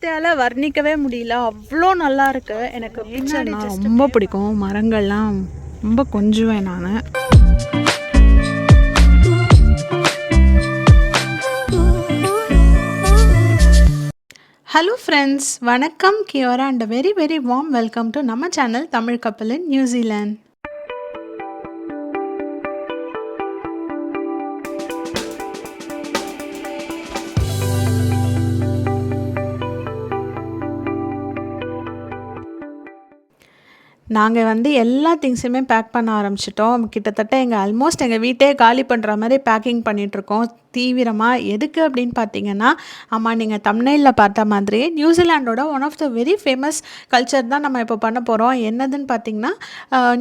வார்த்தையால் வர்ணிக்கவே முடியல, அவ்வளோ நல்லா இருக்கு. எனக்கு நேச்சர்னா ரொம்ப பிடிக்கும். மரங்கள்லாம் ரொம்ப கொஞ்சுவேன் நான். ஹலோ ஃப்ரெண்ட்ஸ், வணக்கம், kia ora and very very warm welcome to நம்ம channel Tamil Kappal in New Zealand. நாங்கள் எல்லா திங்ஸுமே பேக் பண்ண ஆரம்பிச்சிட்டோம். கிட்டத்தட்ட ஆல்மோஸ்ட் எங்கள் வீட்டே காலி பண்ணுற மாதிரி பேக்கிங் பண்ணிகிட்ருக்கோம் தீவிரமாக. எதுக்கு அப்படின்னு பார்த்தீங்கன்னா, ஆமாம், நீங்கள் தம்ப்நெயில்ல பார்த்த மாதிரியே நியூசிலாண்டோட one of the very famous culture தான் நம்ம இப்போ பண்ண போகிறோம். என்னதுன்னு பார்த்தீங்கன்னா,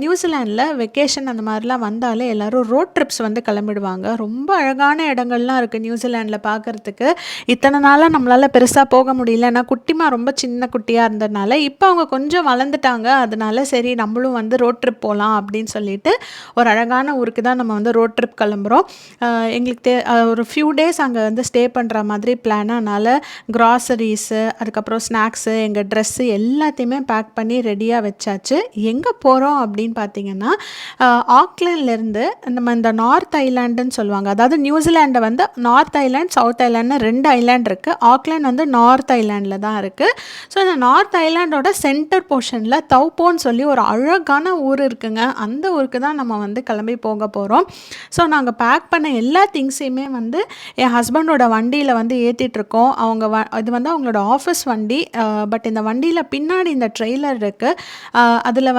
நியூசிலாண்டில் வெக்கேஷன் அந்த மாதிரிலாம் வந்தாலே எல்லோரும் ரோட் ட்ரிப்ஸ் கிளம்பிடுவாங்க. ரொம்ப அழகான இடங்கள்லாம் இருக்குது நியூசிலாண்டில் பார்க்குறதுக்கு. இத்தனை நாளாக நம்மளால் பெருசாக போக முடியல, ஏன்னா குட்டிமா ரொம்ப சின்ன குட்டியாக இருந்ததுனால. இப்போ அவங்க கொஞ்சம் வளர்ந்துட்டாங்க, அதனால சரி நம்மளும் ரோட் ட்ரிப் போகலாம் அப்படின்னு சொல்லிட்டு ஒரு அழகான ஊருக்கு தான் நம்ம ரோட் ட்ரிப் கிளம்புறோம். எங்களுக்கு ஒரு ஃபியூ டேஸ் அங்கே ஸ்டே பண்ணுற மாதிரி பிளான். அதனால் க்ராசரிஸு, அதுக்கப்புறம் ஸ்நாக்ஸு, எங்கள் ட்ரெஸ்ஸு எல்லாத்தையுமே பேக் பண்ணி ரெடியாக வச்சாச்சு. எங்கே போகிறோம் அப்படின்னு பார்த்தீங்கன்னா, ஆக்லாண்ட்லேருந்து நம்ம இந்த நார்த் ஐலாண்டுன்னு சொல்லுவாங்க. அதாவது நியூசிலாண்டை நார்த் ஐலாண்ட், சவுத் ஐலாண்ட்னு 2 ஐலாண்ட் இருக்குது. ஆக்லாண்ட் நார்த் ஐலாண்டில் தான் இருக்குது. ஸோ இந்த நார்த் ஐலாண்டோட சென்டர் போர்ஷனில் தௌப்போன்னு சொல்லி ஒரு அழகான ஊர் இருக்குங்க. அந்த ஊருக்கு தான் நம்ம கிளம்பி போக போகிறோம். ஸோ நாங்கள் பேக் பண்ண எல்லா திங்ஸையுமே என் ஹஸ்பண்டோட வண்டியில் ஏற்றிட்டுருக்கோம். அவங்க இது அவங்களோட ஆஃபீஸ் வண்டி. பட் இந்த வண்டியில் பின்னாடி இந்த ட்ரெய்லர் இருக்குது. அதில்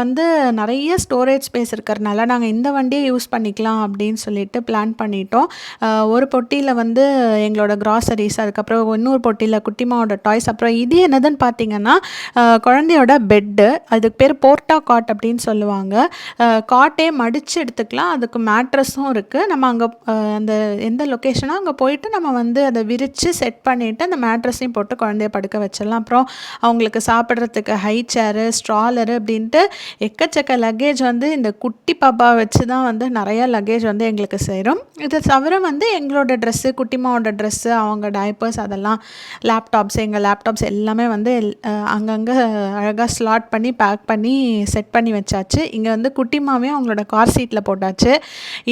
நிறைய ஸ்டோரேஜ் ஸ்பேஸ் இருக்கிறதுனால நாங்கள் இந்த வண்டியை யூஸ் பண்ணிக்கலாம் அப்படின்னு சொல்லிட்டு பிளான் பண்ணிட்டோம். ஒரு பொட்டியில் எங்களோட க்ராசரிஸ், அதுக்கப்புறம் இன்னொரு பொட்டியில் குட்டிமாவோட டாய்ஸ், அப்புறம் இது என்னதுன்னு பார்த்தீங்கன்னா குழந்தையோட பெட்டு. அதுக்கு பேர் போர்ட்டா காட் அப்படின்னு சொல்லுவாங்க. காட்டே மடித்து எடுத்துக்கலாம், அதுக்கு மேட்ரஸும் இருக்குது. நம்ம அங்கே அந்த எந்த லொக்கேஷனோ அங்கே போயிட்டு நம்ம அதை விரித்து செட் பண்ணிவிட்டு அந்த மேட்ரஸையும் போட்டு குழந்தைய படுக்க வச்சிடலாம். அப்புறம் அவங்களுக்கு சாப்பிட்றதுக்கு ஹை சேரு, ஸ்ட்ராலரு அப்படின்ட்டு எக்கச்சக்க லக்கேஜ் இந்த குட்டி பாப்பா வச்சு தான் நிறையா லக்கேஜ் எங்களுக்கு சேரும். இதை தவிர எங்களோட ட்ரெஸ்ஸு, குட்டிமாவோட ட்ரெஸ்ஸு, அவங்க டைப்பர்ஸ், அதெல்லாம் லேப்டாப்ஸ், எங்கள் லேப்டாப்ஸ் எல்லாமே அங்கங்கே அழகாக ஸ்லாட் பண்ணி பேக் பண்ணி செட் பண்ணி வச்சாச்சு. இங்கே குட்டிமாவையும் அவங்களோட கார் சீட்டில் போட்டாச்சு.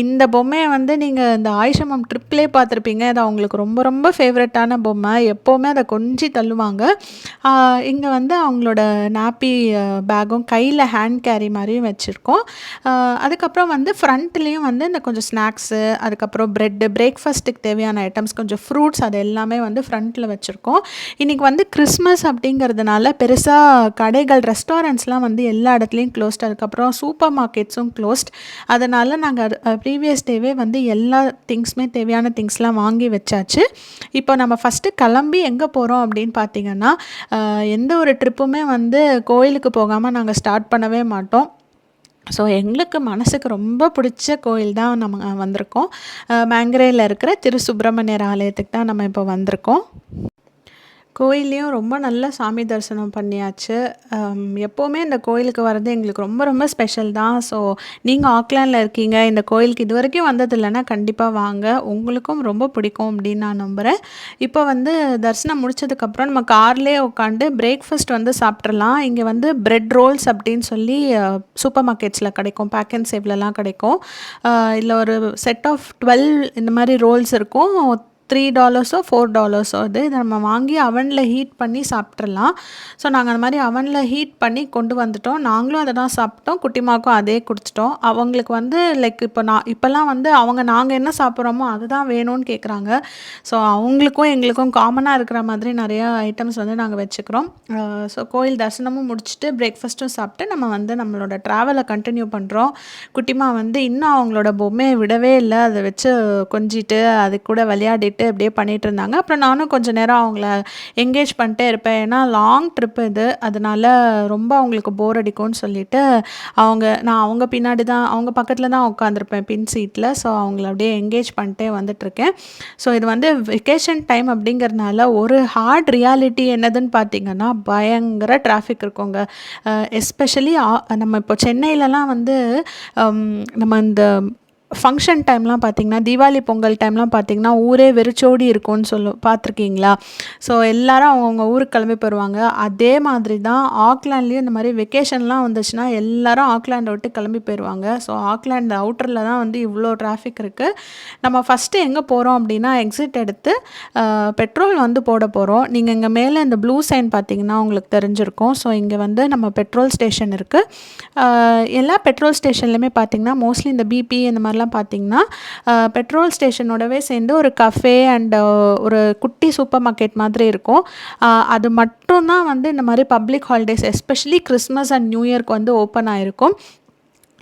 இந்த பொம்மையை நீங்கள் இந்த ஆயிஷமம் ட்ரிப்லேயே பார்த்துருப்பீங்க. அது அவங்களுக்கு ரொம்ப ரொம்ப ஃபேவரட்டான பொம்மை. எப்போவுமே அதை கொஞ்சி தள்ளுவாங்க. இங்கே அவங்களோட நாப்பி பேக்கும் கையில் ஹேண்ட் கேரி மாதிரியும் வச்சுருக்கோம். அதுக்கப்புறம் ஃப்ரண்ட்லேயும் இந்த கொஞ்சம் ஸ்நாக்ஸு, அதுக்கப்புறம் ப்ரெட்டு, பிரேக்ஃபாஸ்ட்டுக்கு தேவையான ஐட்டம்ஸ், கொஞ்சம் ஃப்ரூட்ஸ், அது எல்லாமே ஃப்ரண்ட்டில் வச்சுருக்கோம். இன்றைக்கி கிறிஸ்மஸ் அப்படிங்கிறதுனால பெருசாக கடைகள், ரெஸ்டாரண்ட்ஸ்லாம் எல்லா இடத்துலையும் க்ளோஸ்ட். அதுக்கப்புறம் சூப்பர் மார்க்கெட்ஸும் க்ளோஸ்ட். அதனால் நாங்கள் ப்ரீவியஸ் டேவே எல்லா திங்ஸுமே, தேவையான திங்ஸ்லாம் வாங்கி வச்சாச்சு. இப்போ நம்ம ஃபஸ்ட்டு கிளம்பி எங்கே போகிறோம் அப்படின்னு பார்த்தீங்கன்னா, எந்த ஒரு ட்ரிப்புமே கோயிலுக்கு போகாமல் நாங்கள் ஸ்டார்ட் பண்ணவே மாட்டோம். ஸோ எங்களுக்கு மனசுக்கு ரொம்ப பிடிச்ச கோயில் தான் நம்ம வந்திருக்கோம். மேங்கரேயில் இருக்கிற திரு சுப்பிரமணியர் ஆலயத்துக்கு தான் நம்ம இப்போ வந்திருக்கோம். கோயில்லையும் ரொம்ப நல்ல சாமி தரிசனம் பண்ணியாச்சு. எப்போவுமே இந்த கோயிலுக்கு வர்றது எங்களுக்கு ரொம்ப ரொம்ப ஸ்பெஷல் தான். ஸோ நீங்கள் ஆக்லாண்டில் இருக்கீங்க, இந்த கோயிலுக்கு இது வரைக்கும் வந்தது இல்லைன்னா கண்டிப்பாக வாங்க, உங்களுக்கும் ரொம்ப பிடிக்கும் அப்படின்னு நான் நம்புகிறேன். இப்போ தரிசனம் முடிச்சதுக்கப்புறம் நம்ம கார்லேயே உட்காந்து பிரேக்ஃபாஸ்ட் சாப்பிட்றலாம். இங்கே பிரெட் ரோல்ஸ் அப்படின்னு சொல்லி சூப்பர் மார்க்கெட்ஸில் கிடைக்கும், பேக் அண்ட் சேவ்லலாம் கிடைக்கும். இதில் ஒரு செட் ஆஃப் 12 இந்த மாதிரி ரோல்ஸ் இருக்கும். $3 $4 இதை நம்ம வாங்கி அவனில் ஹீட் பண்ணி சாப்பிட்றலாம். ஸோ நாங்கள் அந்த மாதிரி அவனில் ஹீட் பண்ணி கொண்டு வந்துட்டோம். நாங்களும் அதை தான் சாப்பிட்டோம், குட்டிமாவுக்கும் அதே கொடுத்துட்டோம். அவங்களுக்கு லைக் இப்போல்லாம் அவங்க நாங்கள் என்ன சாப்பிட்றோமோ அதுதான் வேணும்னு கேட்குறாங்க. ஸோ அவங்களுக்கும் எங்களுக்கும் காமனாக இருக்கிற மாதிரி நிறையா ஐட்டம்ஸ் நாங்கள் வச்சுக்கிறோம். ஸோ கோயில் தரிசனமும் முடிச்சுட்டு பிரேக்ஃபாஸ்ட்டும் சாப்பிட்டு நம்ம நம்மளோட ட்ராவலை கண்டினியூ பண்ணுறோம். குட்டிமா இன்னும் அவங்களோட பொம்மையை விடவே இல்லை. அதை வச்சு கொஞ்சிட்டு அது கூட விளையாடிட்டு அப்படியே பண்ணிகிட்டு இருந்தாங்க. அப்புறம் நானும் கொஞ்சம் நேரம் அவங்கள என்கேஜ் பண்ணிட்டே இருப்பேன். ஏன்னா லாங் ட்ரிப் இது, அதனால ரொம்ப அவங்களுக்கு போர் அடிக்கும்னு சொல்லிட்டு நான் அவங்க பின்னாடி தான், அவங்க பக்கத்தில் தான் உட்காந்துருப்பேன் பின் சீட்டில். ஸோ அவங்கள அப்படியே என்கேஜ் பண்ணிட்டே வந்துட்டுருக்கேன். ஸோ இது வெக்கேஷன் டைம் அப்படிங்கிறதுனால ஒரு ஹார்ட் ரியாலிட்டி என்னதுன்னு பார்த்தீங்கன்னா, பயங்கர டிராஃபிக் இருக்குங்க. எஸ்பெஷலி நம்ம இப்போ சென்னையிலலாம் நம்ம இந்த ஃபங்க்ஷன் டைம்லாம் பார்த்திங்கன்னா, தீபாவளி, பொங்கல் டைம்லாம் பார்த்திங்கன்னா, ஊரே வெறிச்சோடி இருக்கும்னு பார்த்துருக்கீங்களா? ஸோ எல்லாரும் அவங்கவங்க ஊருக்கு கிளம்பி போயிருவாங்க. அதே மாதிரி தான் ஆக்லாண்ட்லேயும் இந்த மாதிரி வெக்கேஷன்லாம் வந்துச்சுன்னா எல்லாரும் ஆக்லாண்டை விட்டு கிளம்பி போயிடுவாங்க. ஸோ ஆக்லாண்ட் அவுட்டரில் தான் வந்து இவ்வளோ டிராஃபிக் இருக்குது. நம்ம ஃபஸ்ட்டு எங்கே போகிறோம் அப்படின்னா, எக்ஸிட் எடுத்து பெட்ரோல் வந்து போட போகிறோம். நீங்கள் இங்கே மேலே இந்த ப்ளூ சைன் பார்த்தீங்கன்னா உங்களுக்கு தெரிஞ்சிருக்கும். ஸோ இங்கே வந்து நம்ம பெட்ரோல் ஸ்டேஷன் இருக்குது. எல்லா பெட்ரோல் ஸ்டேஷன்லையுமே பார்த்திங்கன்னா மோஸ்ட்லி இந்த பிபி இந்த மாதிரிலாம் பார்த்திங்கன்னா பெட்ரோல் ஸ்டேஷனோடவே சேர்ந்து ஒரு கஃபே அண்ட் ஒரு குட்டி சூப்பர் மார்க்கெட் மாதிரி இருக்கும். அது மட்டும்தான் வந்து இந்த மாதிரி public holidays especially Christmas and new இயர்க்கு வந்து ஓப்பன் ஆகிருக்கும்.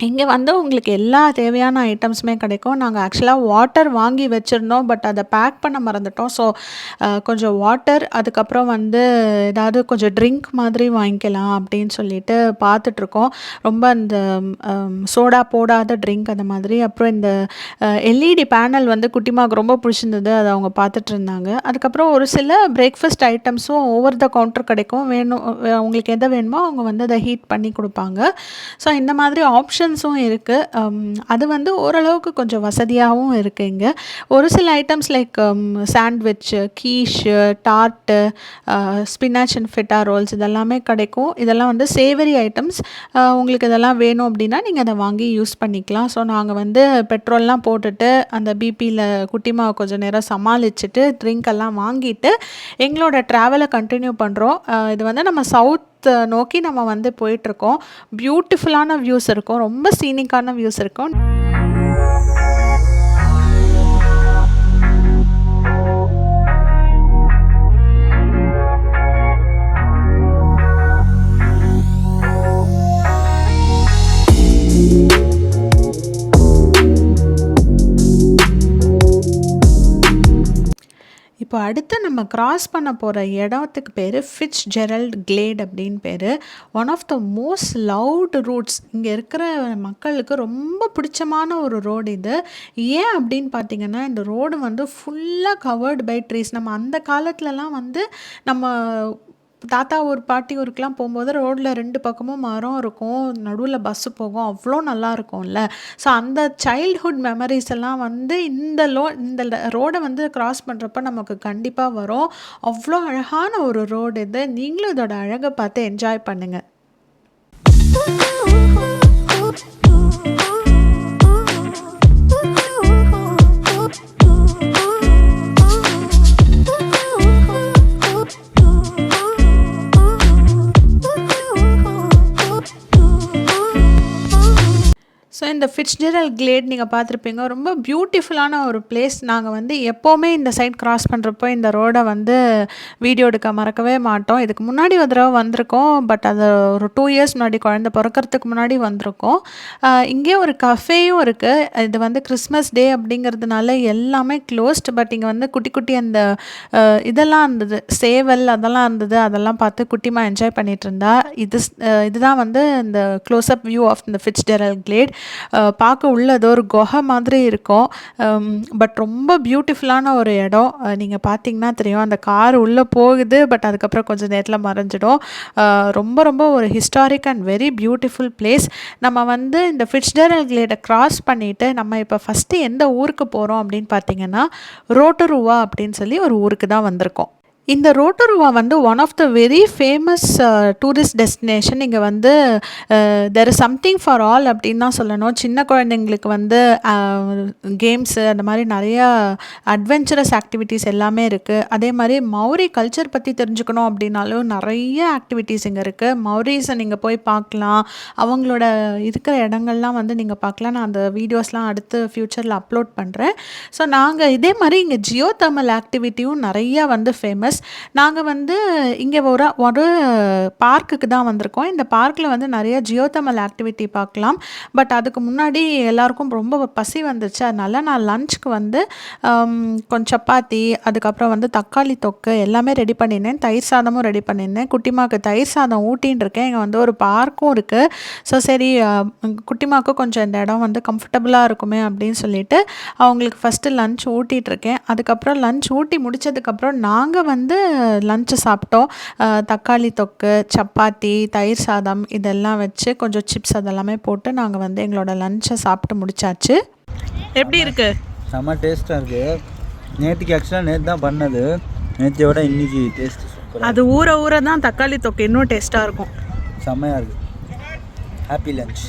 இங்கே வந்து உங்களுக்கு எல்லா தேவையான ஐட்டம்ஸுமே கிடைக்கும். நாங்கள் ஆக்சுவலாக வாட்டர் வாங்கி வச்சுருந்தோம். பட் அதை பேக் பண்ண மறந்துட்டோம். ஸோ கொஞ்சம் வாட்டர், அதுக்கப்புறம் வந்து ஏதாவது கொஞ்சம் ட்ரிங்க் மாதிரி வாங்கிக்கலாம் அப்படின்னு சொல்லிட்டு பார்த்துட்ருக்கோம். ரொம்ப அந்த சோடா போடாத ட்ரிங்க் அந்த மாதிரி. அப்புறம் இந்த எல்இடி பேனல் வந்து குட்டிமாவுக்கு ரொம்ப பிடிச்சிருந்தது. அதை அவங்க பார்த்துட்டு இருந்தாங்க. அதுக்கப்புறம் ஒரு சில பிரேக்ஃபாஸ்ட் ஐட்டம்ஸும் ஓவர் த கவுண்டர் கிடைக்கும். உங்களுக்கு எதை வேணுமோ அவங்க வந்து அதை ஹீட் பண்ணி கொடுப்பாங்க. ஸோ இந்த மாதிரி ஆப்ஷன்ஸும் இருக்குது. அது வந்து ஓரளவுக்கு கொஞ்சம் வசதியாகவும் இருக்குது இங்கே. ஒரு சில items like sandwich, quiche, tart, spinach and feta rolls இதெல்லாமே கிடைக்கும். இதெல்லாம் வந்து சேவரி ஐட்டம்ஸ். உங்களுக்கு இதெல்லாம் வேணும் அப்படின்னா நீங்கள் அதை வாங்கி யூஸ் பண்ணிக்கலாம். ஸோ நாங்கள் வந்து பெட்ரோல்லாம் போட்டுட்டு அந்த பிபியில் குட்டிமாவை கொஞ்சம் நேரம் சமாளிச்சுட்டு ட்ரிங்க் எல்லாம் வாங்கிட்டு எங்களோட ட்ராவலை கண்டினியூ பண்ணுறோம். இது வந்து நம்ம சவுத் நோக்கி நம்ம வந்து போயிட்டுருக்கோம். பியூட்டிஃபுல்லான வியூஸ் இருக்கும். ரொம்ப சீனிக்கான வியூஸ் இருக்கும். இப்போ அடுத்து நம்ம கிராஸ் பண்ண போகிற இடத்துக்கு பேர் ஃபிட்ஸ்ஜெரல்ட் கிளேட் அப்படின்னு பேர். One of the most loved routes. இங்கே இருக்கிற மக்களுக்கு ரொம்ப பிடிச்சமான ஒரு ரோடு இது. ஏன் அப்படின்னு பார்த்தீங்கன்னா, இந்த ரோடு வந்து ஃபுல்லாக கவர்டு பை ட்ரீஸ். நம்ம அந்த காலத்துலலாம் வந்து நம்ம தாத்தா ஊர், பாட்டி ஊருக்கெலாம் போகும்போது ரோட்டில் 2 பக்கமும் மரம் இருக்கும், நடுவில் பஸ்ஸு போகும், அவ்வளோ நல்லா இருக்கும்ல. ஸோ அந்த சைல்ட்ஹுட் மெமரிஸ் எல்லாம் வந்து இந்த ரோடை வந்து கிராஸ் பண்ணுறப்ப நமக்கு கண்டிப்பாக வரும். அவ்வளோ அழகான ஒரு ரோடு இது. நீங்களும் இதோட அழகை பார்த்து என்ஜாய் பண்ணுங்கள். ஸோ இந்த ஃபிட்ஸ்ஜெரல்ட் கிளேட் நீங்கள் பார்த்துருப்பீங்க. ரொம்ப பியூட்டிஃபுல்லான ஒரு பிளேஸ். நாங்கள் வந்து எப்போவுமே இந்த சைட் கிராஸ் பண்ணுறப்போ இந்த ரோடை வந்து வீடியோ எடுக்க மறக்கவே மாட்டோம். இதுக்கு முன்னாடி ஒரு தடவை வந்திருக்கோம். பட் அது ஒரு 2 இயர்ஸ் முன்னாடி, குழந்தை பிறக்கிறதுக்கு முன்னாடி வந்திருக்கோம். இங்கே ஒரு கஃபேயும் இருக்குது. இது வந்து கிறிஸ்மஸ் டே அப்படிங்கிறதுனால எல்லாமே க்ளோஸ்ட். பட் இங்கே வந்து குட்டி குட்டி அந்த இதெல்லாம் இருந்தது, சேவல் அதெல்லாம் இருந்தது. அதெல்லாம் பார்த்து குட்டிமா என்ஜாய் பண்ணிகிட்டு இருந்தா. இதுதான் வந்து இந்த க்ளோஸ்அப் வியூ ஆஃப் இந்த ஃபிட்ஸ்ஜெரல்ட் கிளேட். பார்க்க உள்ளது ஒரு குகை மாதிரி இருக்கும். பட் ரொம்ப பியூட்டிஃபுல்லான ஒரு இடம். நீங்கள் பார்த்தீங்கன்னா தெரியும், அந்த கார் உள்ளே போகுது. பட் அதுக்கப்புறம் கொஞ்சம் நேரத்தில் மறைஞ்சிடும். ரொம்ப ரொம்ப ஒரு historic and very beautiful place. நம்ம வந்து இந்த ஃபிட்ஸ்ஜெரல்ட் கிளேடை கிராஸ் பண்ணிவிட்டு நம்ம இப்போ ஃபஸ்ட்டு எந்த ஊருக்கு போகிறோம் அப்படின்னு பார்த்தீங்கன்னா, ரோட்டருவா அப்படின்னு சொல்லி ஒரு ஊருக்கு தான் வந்திருக்கோம். இந்த ரோட்டருவா வந்து one of the very famous tourist destination. இங்கே வந்து there is something for all அப்படின்னு தான் சொல்லணும். சின்ன குழந்தைங்களுக்கு வந்து கேம்ஸு அந்த மாதிரி நிறையா அட்வென்ச்சரஸ் ஆக்டிவிட்டீஸ் எல்லாமே இருக்குது. அதே மாதிரி மௌரி கல்ச்சர் பற்றி தெரிஞ்சுக்கணும் அப்படின்னாலும் நிறைய ஆக்டிவிட்டீஸ் இங்கே இருக்குது. மௌரிஸை நீங்கள் போய் பார்க்கலாம். அவங்களோட இருக்கிற இடங்கள்லாம் வந்து நீங்கள் பார்க்கலாம். நான் அந்த வீடியோஸ்லாம் அடுத்து ஃப்யூச்சரில் அப்லோட் பண்ணுறேன். ஸோ நாங்கள் இதே மாதிரி இங்கே ஜியோ தெர்மல் ஆக்டிவிட்டியும் நிறையா வந்து ஃபேமஸ். நாங்கள் வந்து இங்கே ஒரு பார்க்குக்கு தான் வந்திருக்கோம். இந்த பார்க்கில் வந்து நிறைய ஜியோ தெர்மல் ஆக்டிவிட்டி பார்க்கலாம். பட் அதுக்கு முன்னாடி எல்லாருக்கும் ரொம்ப பசி வந்துச்சு. அதனால நான் லஞ்சுக்கு வந்து கொஞ்சம் சப்பாத்தி, அதுக்கப்புறம் வந்து தக்காளி தொக்கு எல்லாமே ரெடி பண்ணியிருந்தேன். தயிர் சாதமும் ரெடி பண்ணியிருந்தேன். குட்டிமாவுக்கு தயிர் சாதம் ஊட்டின்னு இருக்கேன். இங்கே வந்து ஒரு பார்க்கும் இருக்குது. ஸோ சரி, குட்டிமாவுக்கு கொஞ்சம் இந்த இடம் வந்து கம்ஃபர்டபுளாக இருக்குமே அப்படின்னு சொல்லிட்டு அவங்களுக்கு ஃபஸ்ட்டு லஞ்ச் ஊட்டிகிட்ருக்கேன். அதுக்கப்புறம் லஞ்ச் ஊட்டி முடித்ததுக்கப்புறம் நாங்கள் வந்து லஞ்சு சாப்பிட்டோம். தக்காளி தொக்கு, சப்பாத்தி, தயிர் சாதம் இதெல்லாம் வச்சு கொஞ்சம் சிப்ஸ் அதெல்லாமே போட்டு நாங்கள் வந்து எங்களோட லஞ்சை சாப்பிட்டு முடிச்சாச்சு. எப்படி இருக்கு? செம்ம டேஸ்ட்டாக இருக்குது. நேற்றுக்கு ஆக்சுவலாக நேற்று தான் பண்ணது. நேற்றை விட இன்றைக்கி டேஸ்ட்டு சூப்பராக. அது ஊற ஊற தான் தக்காளி தொக்கு இன்னும் டேஸ்ட்டாக இருக்கும். செம்மையாக இருக்குது. Happy lunch.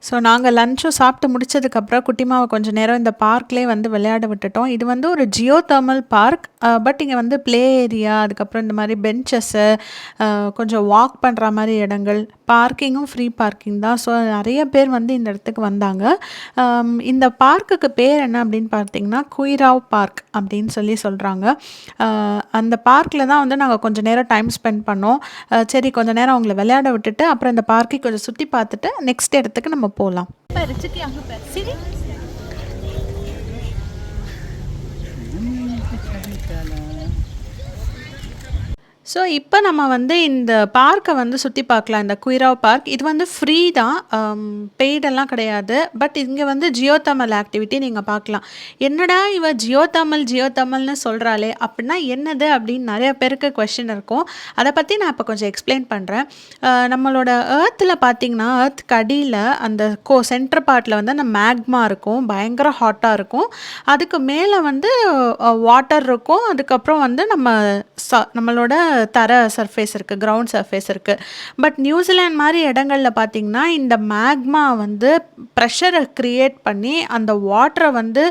ஸோ நாங்கள் லன்ச்சும் சாப்பிட்டு முடிச்சதுக்கப்புறம் குட்டிமாவை கொஞ்சம் நேரம் இந்த பார்க்லேயே வந்து விளையாட விட்டுட்டோம். இது வந்து ஒரு ஜியோ தெர்மல் பார்க். பட் இங்கே வந்து ப்ளே ஏரியா, அதுக்கப்புறம் இந்த மாதிரி பெஞ்சஸ்ஸு, கொஞ்சம் வாக் பண்ணுற மாதிரி இடங்கள், பார்க்கிங்கும் ஃப்ரீ பார்க்கிங் தான். ஸோ நிறைய பேர் வந்து இந்த இடத்துக்கு வந்தாங்க. இந்த பார்க்குக்கு பேர் என்ன அப்படின்னு பார்த்தீங்கன்னா குயிராவ் பார்க் அப்படின்னு சொல்லி சொல்கிறாங்க. அந்த பார்க்கில் தான் வந்து நாங்கள் கொஞ்சம் நேரம் டைம் ஸ்பெண்ட் பண்ணோம். சரி கொஞ்சம் நேரம் அவங்கள விளையாட விட்டுட்டு அப்புறம் இந்த பார்க்கை கொஞ்சம் சுற்றி பார்த்துட்டு நெக்ஸ்ட் இடத்துக்கு நம்ம போகலாம். ஸோ இப்போ நம்ம வந்து இந்த பார்க்கை வந்து சுற்றி பார்க்கலாம். இந்த குயிராவ் பார்க் இது வந்து ஃப்ரீ தான், பெய்டெல்லாம் கிடையாது. பட் இங்கே வந்து ஜியோ தமிழ் ஆக்டிவிட்டி நீங்கள் பார்க்கலாம். என்னடா இவ ஜியோ தமிழ்னு சொல்கிறாளே அப்படின்னா என்னது அப்படின்னு நிறைய பேருக்கு கொஷின் இருக்கும். அதை பற்றி நான் இப்போ கொஞ்சம் எக்ஸ்பிளைன் பண்ணுறேன். நம்மளோட ஏர்த்தில் பார்த்திங்கன்னா ஏர்த்துக்கு அடியில் அந்த சென்டர் பார்ட்டில் வந்து அந்த மேக்மா இருக்கும், பயங்கர ஹாட்டாக இருக்கும். அதுக்கு மேலே வந்து வாட்டர் இருக்கும். அதுக்கப்புறம் வந்து நம்மளோட தர சர்ஃபேஸ் இருக்குது, கிரவுண்ட் சர்ஃபேஸ் இருக்குது. பட் நியூசிலாந்து மாதிரி இடங்களில் பார்த்திங்கன்னா இந்த மேக்மா வந்து ப்ரெஷரை க்ரியேட் பண்ணி அந்த வாட்டரை வந்து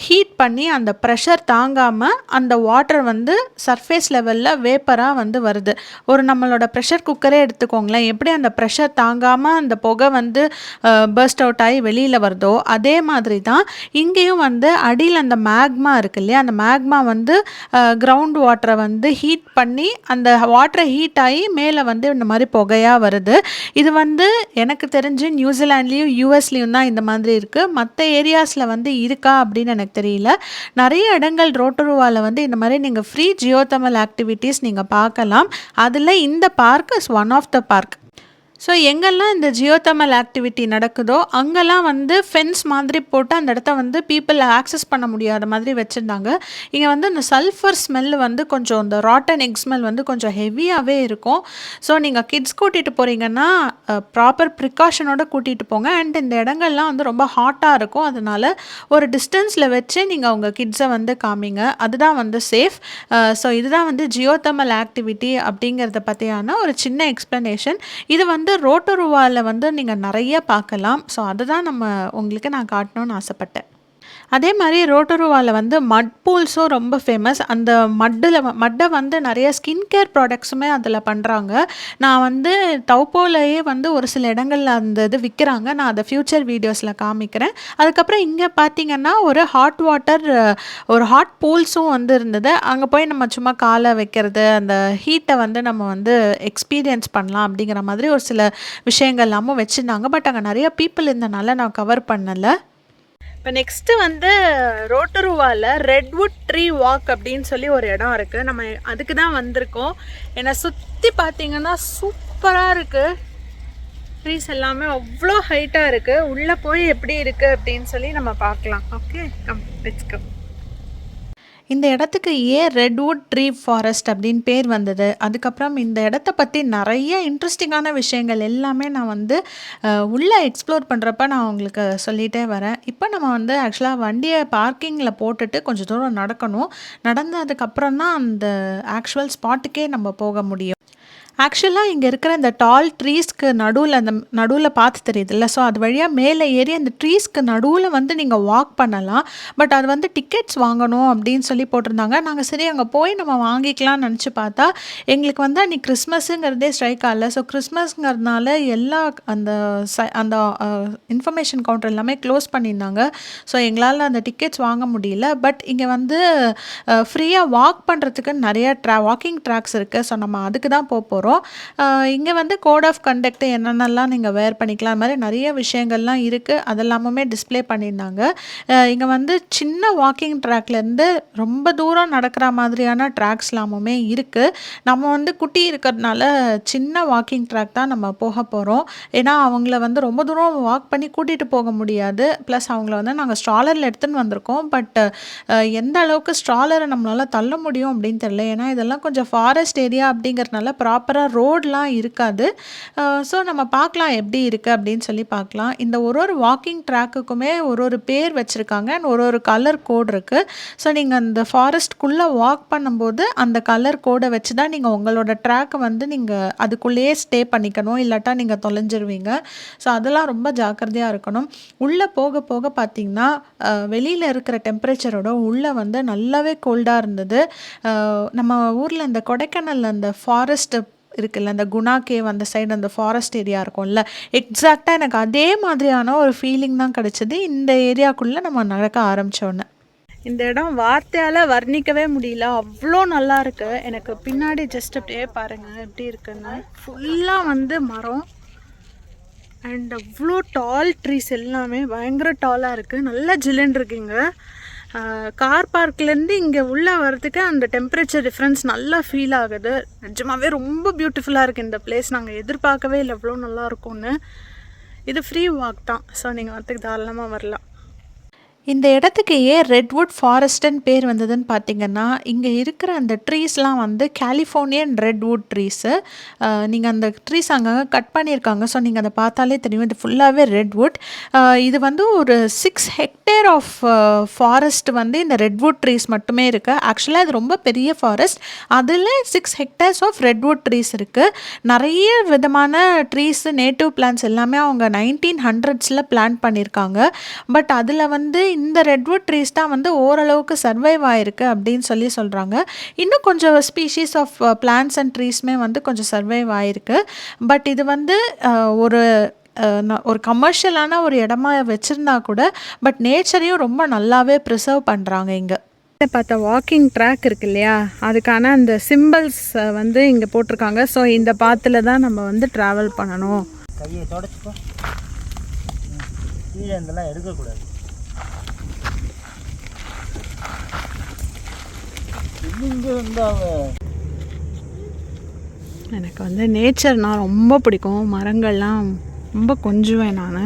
ஹீட் பண்ணி அந்த ப்ரெஷர் தாங்காமல் அந்த வாட்டர் வந்து சர்ஃபேஸ் லெவலில் வேப்பராக வந்து வருது. ஒரு நம்மளோட ப்ரெஷர் குக்கரே எடுத்துக்கோங்களேன், எப்படி அந்த ப்ரெஷர் தாங்காமல் அந்த புகை வந்து பர்ஸ்ட் அவுட் ஆகி வெளியில் வருதோ அதே மாதிரி தான் இங்கேயும் வந்து அடியில் அந்த மேக்மா இருக்குது இல்லையா, அந்த மேக்மா வந்து கிரவுண்ட் வாட்டரை வந்து ஹீட் பண்ணி அந்த வாட்டரை ஹீட் ஆகி மேலே வந்து இந்த மாதிரி புகையாக வருது. இது வந்து எனக்கு தெரிஞ்சு நியூசிலாண்ட்லேயும் யூஎஸ்லேயும் தான் இந்த மாதிரி இருக்குது. மற்ற ஏரியாஸில் வந்து இருக்கா அப்படின்னு எனக்கு தெரியல. நிறைய இடங்கள் ரோட்டோருவாவில் வந்து இந்த மாதிரி நீங்கள் ஃப்ரீ ஜியோ தெர்மல் ஆக்டிவிட்டீஸ் நீங்கள் பார்க்கலாம். அதில் இந்த park is one of the park. So எங்கெல்லாம் இந்த ஜியோ தெர்மல் ஆக்டிவிட்டி நடக்குதோ அங்கெல்லாம் வந்து ஃபென்ஸ் மாதிரி போட்டு அந்த இடத்த வந்து பீப்புள் ஆக்சஸ் பண்ண முடியாத மாதிரி வச்சுருந்தாங்க. இங்கே வந்து இந்த சல்ஃபர் ஸ்மெல்லு வந்து கொஞ்சம் இந்த ராட்டன் எக் ஸ்மெல் வந்து கொஞ்சம் ஹெவியாகவே இருக்கும். ஸோ நீங்கள் கிட்ஸ் கூட்டிகிட்டு போகிறீங்கன்னா ப்ராப்பர் ப்ரிகாஷனோட கூட்டிகிட்டு போங்க. அண்ட் இந்த இடங்கள்லாம் வந்து ரொம்ப ஹாட்டாக இருக்கும், அதனால் ஒரு டிஸ்டன்ஸில் வச்சு நீங்கள் உங்கள் கிட்ஸை வந்து காமிங்க, அதுதான் வந்து சேஃப். ஸோ இதுதான் வந்து ஜியோ தெர்மல் ஆக்டிவிட்டி அப்படிங்கிறத பற்றியான ஒரு சின்ன எக்ஸ்ப்ளனேஷன். இது வந்து ரோட்டோருவாவில் வந்து நீங்கள் நிறைய பார்க்கலாம். ஸோ அதுதான் உங்களுக்கு நான் காட்டணும்னு ஆசைப்பட்டேன். அதே மாதிரி ரோட்டோருவாவில் வந்து மட் பூல்ஸும் ரொம்ப ஃபேமஸ். அந்த மட்டை வந்து நிறைய ஸ்கின் கேர் ப்ராடக்ட்ஸுமே அதில் பண்ணுறாங்க. நான் வந்து தௌப்போலையே வந்து ஒரு சில இடங்களில் அந்த இது விற்கிறாங்க. நான் அதை ஃப்யூச்சர் வீடியோஸில் காமிக்கிறேன். அதுக்கப்புறம் இங்கே பார்த்திங்கன்னா ஒரு ஹாட் பூல்ஸும் வந்து இருந்தது. அங்கே போய் நம்ம சும்மா காலை வைக்கிறது, அந்த ஹீட்டை வந்து நம்ம வந்து எக்ஸ்பீரியன்ஸ் பண்ணலாம் அப்படிங்கிற மாதிரி ஒரு சில விஷயங்கள் எல்லாமும் வச்சுருந்தாங்க. பட் அங்கே நிறைய பீப்புள் இருந்தனால நான் கவர் பண்ணலை. இப்போ நெக்ஸ்ட்டு வந்து ரோட்டோருவாவில் ரெட்வுட் ட்ரீ வாக் அப்படின்னு சொல்லி ஒரு இடம் இருக்குது. நம்ம அதுக்கு தான் வந்திருக்கோம். என்னை சுற்றி பார்த்திங்கன்னா சூப்பராக இருக்குது. ட்ரீஸ் எல்லாமே அவ்வளோ ஹைட்டாக இருக்குது. உள்ளே போய் எப்படி இருக்குது அப்படின்னு சொல்லி நம்ம பார்க்கலாம். Okay, come let's go. இந்த இடத்துக்கு ஏன் ரெட்வுட் ட்ரீ ஃபாரஸ்ட் அப்படின்னு பேர் வந்தது, அதுக்கப்புறம் இந்த இடத்த பற்றி நிறைய இன்ட்ரெஸ்டிங்கான விஷயங்கள் எல்லாமே நான் வந்து உள்ளே எக்ஸ்ப்ளோர் பண்ணுறப்ப நான் உங்களுக்கு சொல்லிகிட்டே வரேன். இப்போ நம்ம வந்து ஆக்சுவலாக வண்டியை பார்க்கிங்கில் போட்டுட்டு கொஞ்சம் தூரம் நடக்கணும். நடந்ததுக்கப்புறம் தான் அந்த ஆக்சுவல் ஸ்பாட்டுக்கே நம்ம போக முடியும். ஆக்சுவலாக இங்கே இருக்கிற இந்த டால் ட்ரீஸ்க்கு நடுவில் பார்த்து தெரியுதுல்ல, ஸோ அது வழியாக மேலே ஏறி அந்த ட்ரீஸ்க்கு நடுவில் வந்து நீங்கள் வாக் பண்ணலாம். பட் அது வந்து டிக்கெட்ஸ் வாங்கணும் அப்படின்னு சொல்லி போட்டிருந்தாங்க. நாங்கள் சரி அங்கே போய் நம்ம வாங்கிக்கலாம்னு நினச்சி பார்த்தா எங்களுக்கு வந்து அன்றைக்கி கிறிஸ்மஸுங்கிறதே ஸ்ட்ரைக் ஆகல. ஸோ கிறிஸ்மஸ்ங்கிறதுனால எல்லா அந்த இன்ஃபர்மேஷன் கவுண்டர் எல்லாமே க்ளோஸ் பண்ணியிருந்தாங்க. ஸோ எங்களால் அந்த டிக்கெட்ஸ் வாங்க முடியல. பட் இங்கே வந்து ஃப்ரீயாக வாக் பண்ணுறதுக்கு நிறைய வாக்கிங் ட்ராக்ஸ் இருக்குது. ஸோ நம்ம அதுக்கு தான் போகிறோம். இங்கே வந்து கோட் ஆஃப் கண்டக்ட் என்னென்னலாம் நீங்கள் வேர் பண்ணிக்கலாம், அது மாதிரி நிறைய விஷயங்கள்லாம் இருக்குது. அதெல்லாமுமே டிஸ்பிளே பண்ணியிருந்தாங்க. இங்கே வந்து சின்ன வாக்கிங் ட்ராக்லேருந்து ரொம்ப தூரம் நடக்கிற மாதிரியான ட்ராக்ஸ் எல்லாமுமே இருக்குது. நம்ம வந்து குட்டி இருக்கிறதுனால சின்ன வாக்கிங் ட்ராக் தான் நம்ம போக போகிறோம். ஏன்னா அவங்கள வந்து ரொம்ப தூரம் வாக் பண்ணி கூட்டிகிட்டு போக முடியாது. ப்ளஸ் அவங்கள வந்து நாங்கள் ஸ்ட்ராலரில் எடுத்துன்னு வந்திருக்கோம். பட் எந்த அளவுக்கு ஸ்ட்ராலரை நம்மளால் தள்ள முடியும் அப்படின்னு தெரியல. ஏன்னா இதெல்லாம் கொஞ்சம் ஃபாரஸ்ட் ஏரியா அப்படிங்கிறதுனால ப்ராப்பர் ப்ராப்பராக ரோடெலாம் இருக்காது. ஸோ நம்ம பார்க்கலாம் எப்படி இருக்குது அப்படின்னு சொல்லி பார்க்கலாம். இந்த ஒரு வாக்கிங் ட்ராக்குக்குமே ஒரு பேர் வச்சுருக்காங்க அண்ட் ஒரு கலர் கோட் இருக்குது. ஸோ நீங்கள் அந்த ஃபாரஸ்ட்குள்ளே வாக் பண்ணும்போது அந்த கலர் கோடை வச்சு தான் நீங்கள் உங்களோட ட்ராக்கை வந்து நீங்கள் அதுக்குள்ளேயே ஸ்டே பண்ணிக்கணும், இல்லாட்டா நீங்கள் தொலைஞ்சிருவீங்க. ஸோ அதெல்லாம் ரொம்ப ஜாக்கிரதையாக இருக்கணும். உள்ளே போக போக பார்த்திங்கன்னா வெளியில் இருக்கிற டெம்பரேச்சரோட உள்ளே வந்து நல்லாவே கோல்டாக இருந்தது. நம்ம ஊரில் இந்த கொடைக்கானலில் அந்த ஃபாரஸ்ட்டு இருக்குல்ல, அந்த குணா கேவ் அந்த சைடு அந்த ஃபாரஸ்ட் ஏரியா இருக்கும்ல, எக்ஸாக்டாக எனக்கு அதே மாதிரியான ஒரு ஃபீலிங் தான் கிடச்சிது இந்த ஏரியாக்குள்ளே நம்ம நடக்க ஆரம்பித்தோன்னே. இந்த இடம் வார்த்தையால் வர்ணிக்கவே முடியல, அவ்வளோ நல்லா இருக்குது. எனக்கு பின்னாடி ஜஸ்ட் அப்படியே பாருங்கள் எப்படி இருக்குன்னு. ஃபுல்லாக வந்து மரம் அண்ட் அவ்வளோ டால் ட்ரீஸ் எல்லாமே பயங்கர டாலாக இருக்குது. நல்லா ஜில்லுன்னு இருக்குங்க. கார் பார்க்லேருந்து இங்கே உள்ளே வர்றதுக்கு அந்த டெம்பரேச்சர் டிஃப்ரென்ஸ் நல்லா ஃபீல் ஆகுது. நிஜமாகவே ரொம்ப பியூட்டிஃபுல்லாக இருக்குது இந்த பிளேஸ். நாங்கள் எதிர்பார்க்கவே இல்லை இவ்வளோ நல்லா இருக்கும்னு. இது ஃப்ரீ வாக் தான், ஸோ நீங்கள் வரத்துக்கு தாராளமாக வரலாம். இந்த இடத்துக்கு ஏன் ரெட்வுட் ஃபாரஸ்ட்டுன்னு பேர் வந்ததுன்னு பார்த்தீங்கன்னா, இங்கே இருக்கிற அந்த ட்ரீஸ்லாம் வந்து கலிஃபோர்னியன் ரெட்வுட் ட்ரீஸு. நீங்கள் அந்த ட்ரீஸ் அங்கங்கே கட் பண்ணியிருக்காங்க. ஸோ நீங்கள் அதை பார்த்தாலே தெரியும் இது ஃபுல்லாகவே ரெட்வுட். இது வந்து ஒரு 6 ஹெக்டேர் ஆஃப் ஃபாரஸ்ட் வந்து இந்த ரெட்வுட் ட்ரீஸ் மட்டுமே இருக்குது. ஆக்சுவலாக இது ரொம்ப பெரிய ஃபாரஸ்ட். அதில் 6 ஹெக்டேர்ஸ் ஆஃப் ரெட்வுட் ட்ரீஸ் இருக்குது. நிறைய விதமான ட்ரீஸு, நேட்டிவ் பிளான்ட்ஸ் எல்லாமே அவங்க 1900s பிளான்ட் பண்ணியிருக்காங்க. பட் அதில் வந்து இந்த ரெட்வுட் ட்ரீஸ் தான் வந்து ஓரளவுக்கு சர்வைவ் ஆகிருக்கு அப்படின்னு சொல்கிறாங்க. இன்னும் கொஞ்சம் ஸ்பீஷீஸ் ஆஃப் பிளான்ட்ஸ் அண்ட் ட்ரீஸ்மே வந்து கொஞ்சம் சர்வைவ் ஆகிருக்கு. பட் இது வந்து ஒரு கமர்ஷியலான ஒரு இடமா வச்சுருந்தா கூட பட் நேச்சரையும் ரொம்ப நல்லாவே ப்ரிசர்வ் பண்ணுறாங்க. இங்கே பார்த்தா வாக்கிங் ட்ராக் இருக்கு இல்லையா, அதுக்கான அந்த சிம்பிள்ஸ் வந்து இங்கே போட்டிருக்காங்க. ஸோ இந்த பாத்தில் தான் நம்ம வந்து ட்ராவல் பண்ணணும். கையை தொடச்சிப்போம், கீழே இருந்தெல்லாம் எடுக்கக்கூடாது. எனக்கு வந்து நேச்சர்னால் ரொம்ப பிடிக்கும். மரங்கள்லாம் ரொம்ப கொஞ்சுவேன் நான்.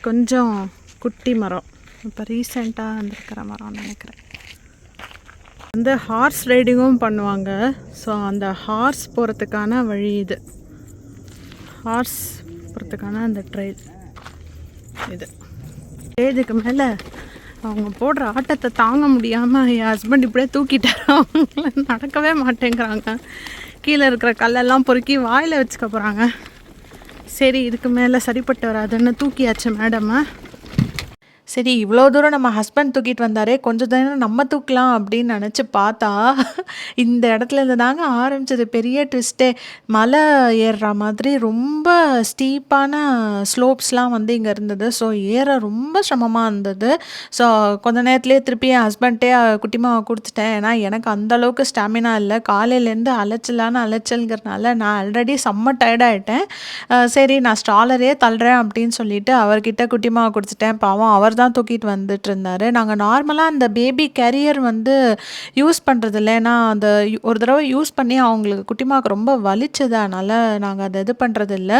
கொஞ்சம் குட்டி மரம், இப்போ ரீசெண்டாக வந்திருக்கிற மரம்னு நினைக்கிறேன். வந்து ஹார்ஸ் ரைடிங்கும் பண்ணுவாங்க. ஸோ அந்த ஹார்ஸ் போகிறதுக்கான வழி இது. ஹார்ஸ் போகிறதுக்கான அந்த ட்ரெயில் இது. ஸ்டேஜுக்கு மேலே அவங்க போடுற ஆட்டத்தை தாங்க முடியாமல் என் ஹஸ்பண்ட் இப்படியே தூக்கிட்டாரு. அவங்கள நடக்கவே மாட்டேங்கிறாங்க. கீழே இருக்கிற கல்லெல்லாம் பொறுக்கி வாயில் வச்சுக்க போகிறாங்க. சரி, இதுக்கு மேலே சரிப்பட்டு வராதுன்னு தூக்கியாச்சு மேடமை. சரி, இவ்வளோ தூரம் நம்ம ஹஸ்பண்ட் தூக்கிட்டு வந்தாரே, கொஞ்சம் நேரம் நம்ம தூக்கலாம் அப்படின்னு நினச்சி பார்த்தா இந்த இடத்துல இருந்து தாங்க ஆரம்பிச்சது பெரிய ட்விஸ்ட்டே. மலை ஏறுற மாதிரி ரொம்ப ஸ்டீப்பான ஸ்லோப்ஸ்லாம் வந்து இங்கே இருந்தது. ஸோ ஏற ரொம்ப சிரமமாக இருந்தது. ஸோ கொஞ்ச நேரத்துலேயே திருப்பி என் ஹஸ்பண்ட்டே குட்டிமாவை கொடுத்துட்டேன். ஏன்னா எனக்கு அந்தளவுக்கு ஸ்டாமினா இல்லை. காலையிலேருந்து அலைச்சல்ங்கிறனால நான் ஆல்ரெடி செம்ம டயர்டாகிட்டேன். சரி, நான் ஸ்ட்ராலரே தள்ளுறேன் அப்படின்னு சொல்லிட்டு அவர்கிட்ட குட்டிமாவை கொடுத்துட்டேன். பாவம் அவர் தான் தூக்கிட்டு வந்துட்டு இருந்தார். நாங்கள் நார்மலாக அந்த பேபி கேரியர் வந்து யூஸ் பண்ணுறதில்ல. ஏன்னா அந்த ஒரு தடவை யூஸ் பண்ணி அவங்களுக்கு குட்டிமாவுக்கு ரொம்ப வலிச்சது. அதனால் நாங்கள் அதை இது பண்ணுறதில்ல.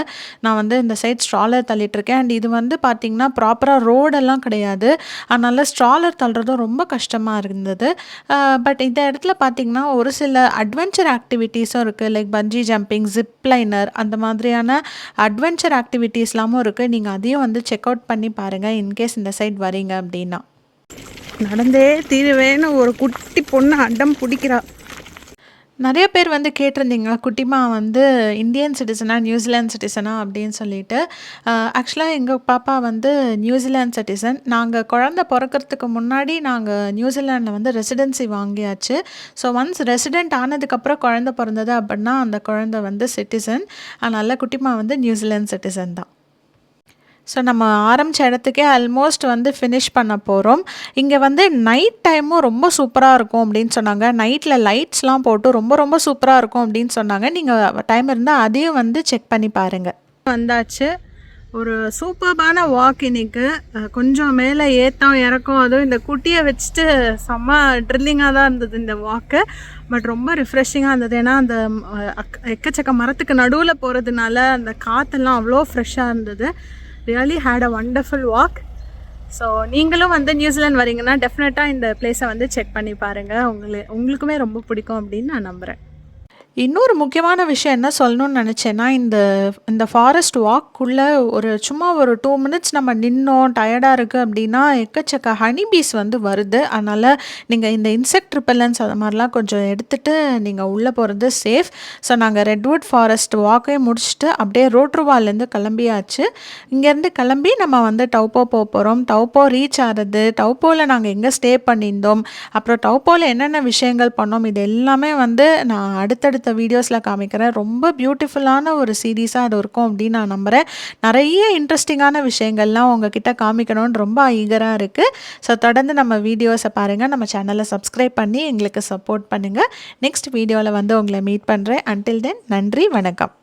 நான் வந்து இந்த சைட் ஸ்ட்ராலர் தள்ளிட்டுருக்கேன். அண்ட் இது வந்து பார்த்திங்கன்னா ப்ராப்பராக ரோடெல்லாம் கிடையாது. அதனால் ஸ்ட்ராலர் தள்ளுறதும் ரொம்ப கஷ்டமாக இருந்தது. பட் இந்த இடத்துல பார்த்திங்கன்னா ஒரு சில அட்வென்ச்சர் ஆக்டிவிட்டீஸும் இருக்குது. லைக் பஞ்சி ஜம்பிங், ஜிப் லைனர், அந்த மாதிரியான அட்வென்ச்சர் ஆக்டிவிட்டீஸ்லாமும் இருக்குது. நீங்கள் அதையும் வந்து செக் அவுட் பண்ணி பாருங்கள் இன்கேஸ் இந்த சைட் வரீங்க அப்படின்னா. நடந்தே தீருவேன்னு ஒரு குட்டி பொண்ணு அடம் பிடிக்கிறா. நிறைய பேர் வந்து கேட்டிருந்தீங்க குட்டிமா வந்து இந்தியன் சிட்டிசனா நியூசிலாந்து சிட்டிசனா அப்படின்னு சொல்லிட்டு. ஆக்சுவலாக எங்கள் பாப்பா வந்து நியூசிலாந்து சிட்டிசன். நாங்கள் குழந்தை பிறக்கிறதுக்கு முன்னாடி நாங்கள் நியூசிலாண்டில் வந்து ரெசிடென்சி வாங்கியாச்சு. ஸோ ஒன்ஸ் ரெசிடெண்ட் ஆனதுக்கப்புறம் குழந்தை பிறந்தது அப்படின்னா அந்த குழந்தை வந்து சிட்டிசன். அதனால் குட்டிமா வந்து நியூசிலாந்து சிட்டிசன் தான். ஸோ நம்ம ஆரம்பித்த இடத்துக்கே ஆல்மோஸ்ட் வந்து ஃபினிஷ் பண்ண போகிறோம். இங்கே வந்து நைட் டைமும் ரொம்ப சூப்பராக இருக்கும் அப்படின்னு சொன்னாங்க. நைட்டில் லைட்ஸ்லாம் போட்டு ரொம்ப ரொம்ப சூப்பராக இருக்கும் அப்படின்னு சொன்னாங்க. நீங்கள் டைம் இருந்தால் அதையும் வந்து செக் பண்ணி பாருங்கள். வந்தாச்சு. ஒரு சூப்பர்பான வாக் இன்னைக்கு. கொஞ்சம் மேலே ஏற்றம் இறக்கும், அதுவும் இந்த குட்டியை வச்சுட்டு செம்ம ட்ரில்லிங்காக தான் இருந்தது இந்த வாக்கு. பட் ரொம்ப ரிஃப்ரெஷிங்காக இருந்தது. ஏன்னா அந்த எக்கச்சக்க மரத்துக்கு நடுவில் போகிறதுனால அந்த காற்றெல்லாம் அவ்வளோ ஃப்ரெஷ்ஷாக இருந்தது. Really had a wonderful walk. So நீங்களும் வந்து நியூசிலாந்து வரீங்கன்னா டெஃபினட்டாக இந்த பிளேஸை வந்து செக் பண்ணி பாருங்கள். உங்களுக்குமே ரொம்ப பிடிக்கும் அப்படின்னு நான் நம்புகிறேன். இன்னொரு முக்கியமான விஷயம் என்ன சொல்லணும்னு நினச்சேன்னா, இந்த ஃபாரஸ்ட் வாக்குள்ளே சும்மா ஒரு 2 மினிட்ஸ் நம்ம நின்னோம், டயர்டாக இருக்குது அப்படின்னா எக்கச்சக்க ஹனிபீஸ் வந்து வருது. அதனால் நீங்கள் இந்த இன்செக்ட் ரிப்பல்லன்ஸ் அது மாதிரிலாம் கொஞ்சம் எடுத்துகிட்டு நீங்கள் உள்ளே போகிறது சேஃப். ஸோ நாங்கள் ரெட்வுட் ஃபாரஸ்ட் வாக்கே முடிச்சுட்டு அப்படியே ரோட்ருவாலேருந்து கிளம்பியாச்சு. இங்கேருந்து கிளம்பி நம்ம வந்து டவுப்போ போக போகிறோம். டவுப்போ ரீச் ஆகிறது, டவுப்போவில் நாங்கள் எங்கே ஸ்டே பண்ணியிருந்தோம், அப்புறம் டவுப்போவில் என்னென்ன விஷயங்கள் பண்ணோம், இது எல்லாமே வந்து நான் அடுத்தடுத்த வீடியோஸில் காமிக்கிறேன். ரொம்ப பியூட்டிஃபுல்லான ஒரு சீரீஸாக அது இருக்கும் அப்படின்னு நான் நம்புகிறேன். நிறைய இன்ட்ரெஸ்டிங்கான விஷயங்கள்லாம் உங்ககிட்ட காமிக்கணும்னு ரொம்ப ஈகராக இருக்குது. ஸோ தொடர்ந்து நம்ம வீடியோஸை பாருங்கள், நம்ம சேனலை சப்ஸ்கிரைப் பண்ணி எங்களுக்கு சப்போர்ட் பண்ணுங்கள். நெக்ஸ்ட் வீடியோவில் வந்து உங்களை மீட் பண்ணுறேன். அன்டில் தென், நன்றி, வணக்கம்.